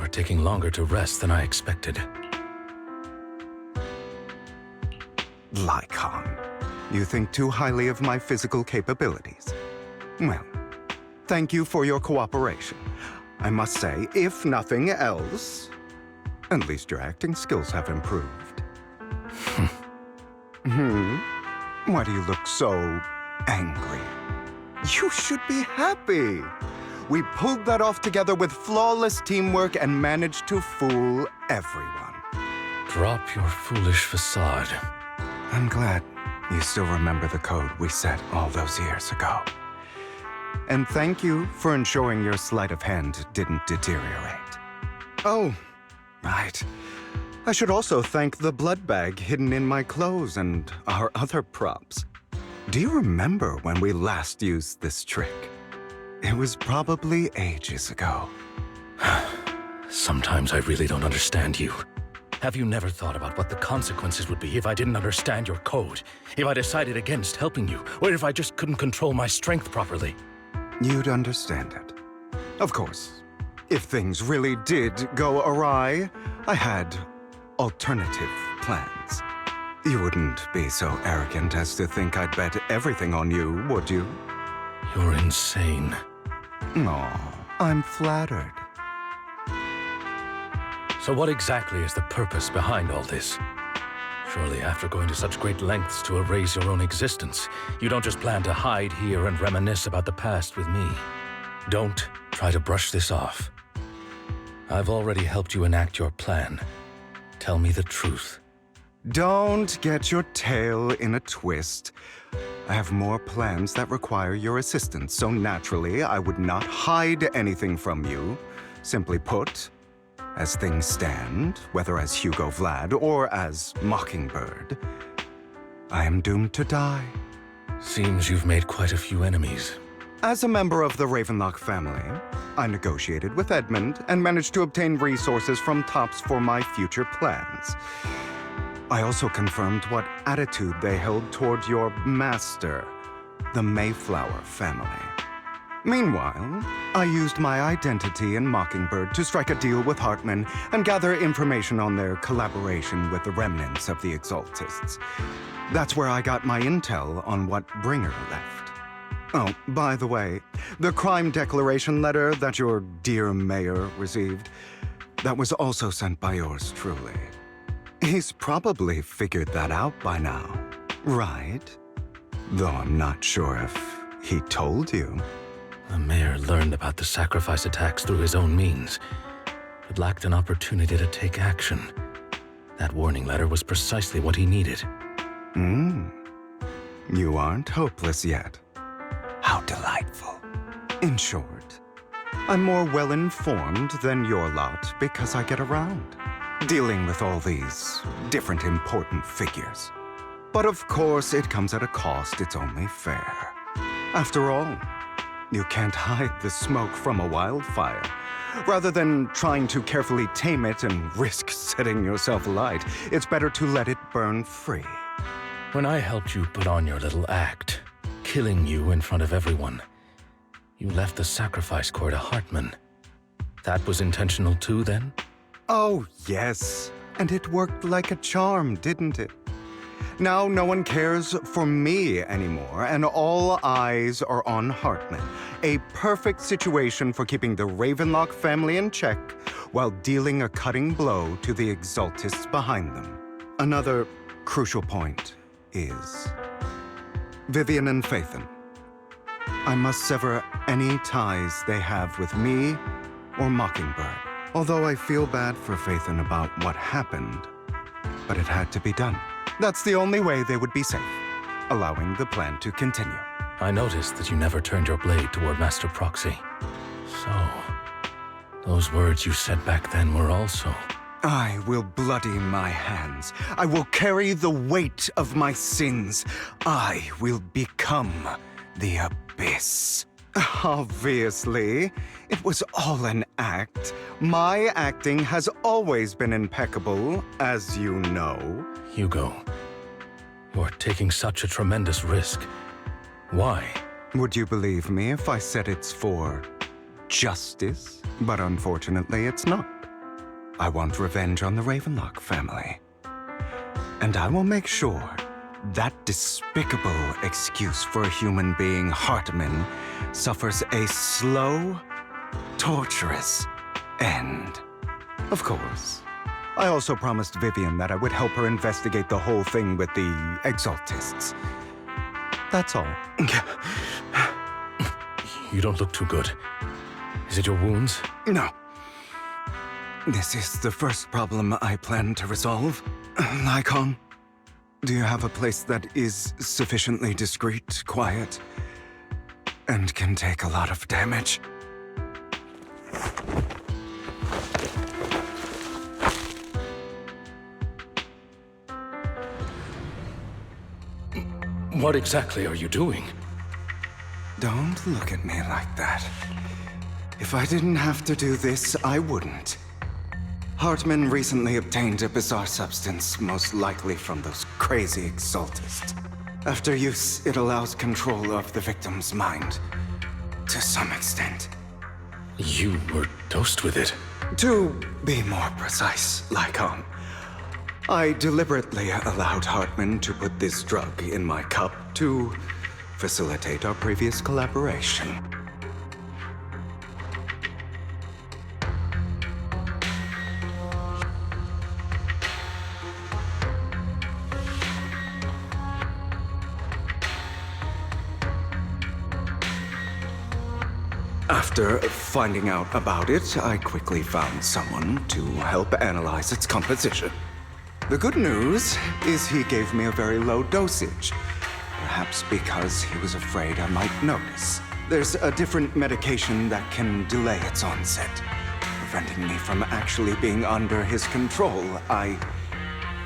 are taking longer to rest than I expected. Lycaon, you think too highly of my physical capabilities. Well, thank you for your cooperation. I must say, if nothing else, at least your acting skills have improved. Why do you look so angry? You should be happy. We pulled that off together with flawless teamwork and managed to fool everyone. Drop your foolish facade. I'm glad you still remember the code we set all those years ago. And thank you for ensuring your sleight of hand didn't deteriorate. Oh, right. I should also thank the blood bag hidden in my clothes and our other props. Do you remember when we last used this trick? It was probably ages ago. Sometimes I really don't understand you. Have you never thought about what the consequences would be if I didn't understand your code? If I decided against helping you? Or if I just couldn't control my strength properly? You'd understand it. Of course, if things really did go awry, I had alternative plans. You wouldn't be so arrogant as to think I'd bet everything on you, would you? You're insane. Aw, I'm flattered. So what exactly is the purpose behind all this? Surely after going to such great lengths to erase your own existence, you don't just plan to hide here and reminisce about the past with me. Don't try to brush this off. I've already helped you enact your plan. Tell me the truth. Don't get your tail in a twist. I have more plans that require your assistance, so naturally I would not hide anything from you. Simply put, as things stand, whether as Hugo Vlad or as Mockingbird, I am doomed to die. Seems you've made quite a few enemies. As a member of the Ravenlock family, I negotiated with Edmund and managed to obtain resources from Tops for my future plans. I also confirmed what attitude they held toward your master, the Mayflower family. Meanwhile, I used my identity in Mockingbird to strike a deal with Hartman and gather information on their collaboration with the remnants of the Exaltists. That's where I got my intel on what Bringer left. Oh, by the way, the crime declaration letter that your dear mayor received, that was also sent by yours truly. He's probably figured that out by now, right? Though I'm not sure if he told you. The mayor learned about the sacrifice attacks through his own means, but lacked an opportunity to take action. That warning letter was precisely what he needed. You aren't hopeless yet. How delightful. In short, I'm more well-informed than your lot because I get around, dealing with all these different important figures. But of course, it comes at a cost. It's only fair. After all, you can't hide the smoke from a wildfire. Rather than trying to carefully tame it and risk setting yourself alight, it's better to let it burn free. When I helped you put on your little act, killing you in front of everyone, you left the sacrifice core to Hartman. That was intentional too, then? Oh, yes. And it worked like a charm, didn't it? Now no one cares for me anymore, and all eyes are on Hartman. A perfect situation for keeping the Ravenlock family in check while dealing a cutting blow to the Exaltists behind them. Another crucial point is Vivian and Phaethon. I must sever any ties they have with me or Mockingbird. Although I feel bad for Phaethon about what happened, but it had to be done. That's the only way they would be safe, allowing the plan to continue. I noticed that you never turned your blade toward Master Proxy. So, those words you said back then were also... I will bloody my hands. I will carry the weight of my sins. I will become the Abyss. Obviously, it was all an act. My acting has always been impeccable, as you know. Hugo, you're taking such a tremendous risk. Why? Would you believe me if I said it's for justice? But unfortunately, it's not. I want revenge on the Ravenlock family. And I will make sure that despicable excuse for a human being, Hartman, suffers a slow, torturous end. Of course. I also promised Vivian that I would help her investigate the whole thing with the Exaltists. That's all. You don't look too good. Is it your wounds? No. This is the first problem I plan to resolve. Lycaon, do you have a place that is sufficiently discreet, quiet, and can take a lot of damage? What exactly are you doing? Don't look at me like that. If I didn't have to do this, I wouldn't. Hartman recently obtained a bizarre substance, most likely from those crazy Exaltists. After use, it allows control of the victim's mind. To some extent. You were dosed with it. To be more precise, Lycon, I deliberately allowed Hartman to put this drug in my cup to facilitate our previous collaboration. After finding out about it, I quickly found someone to help analyze its composition. The good news is he gave me a very low dosage, perhaps because he was afraid I might notice. There's a different medication that can delay its onset, preventing me from actually being under his control. I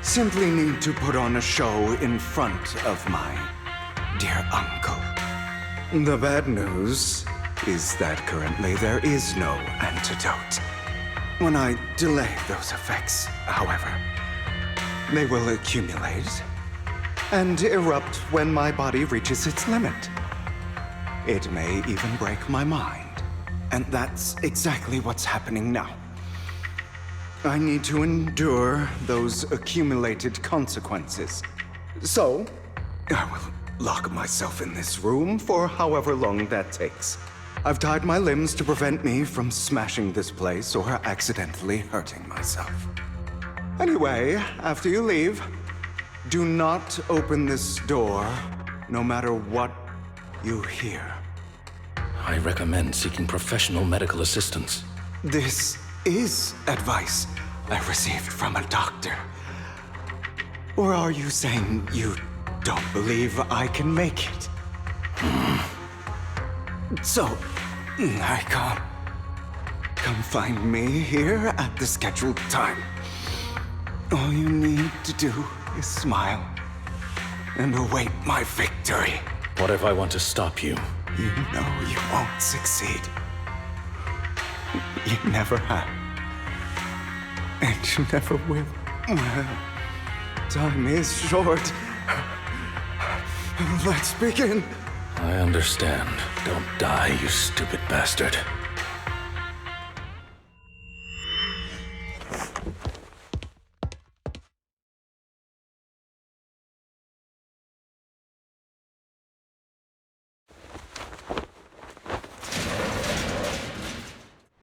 simply need to put on a show in front of my dear uncle. The bad news is that currently there is no antidote. When I delay those effects, however, they will accumulate and erupt when my body reaches its limit. It may even break my mind, and that's exactly what's happening now. I need to endure those accumulated consequences. So, I will lock myself in this room for however long that takes. I've tied my limbs to prevent me from smashing this place or accidentally hurting myself. Anyway, after you leave, do not open this door, no matter what you hear. I recommend seeking professional medical assistance. This is advice I received from a doctor. Or are you saying you don't believe I can make it? So, Lycon, come find me here at the scheduled time. All you need to do is smile and await my victory. What if I want to stop you? You know you won't succeed. You never have. And you never will. Well, time is short. Let's begin. I understand. Don't die, you stupid bastard.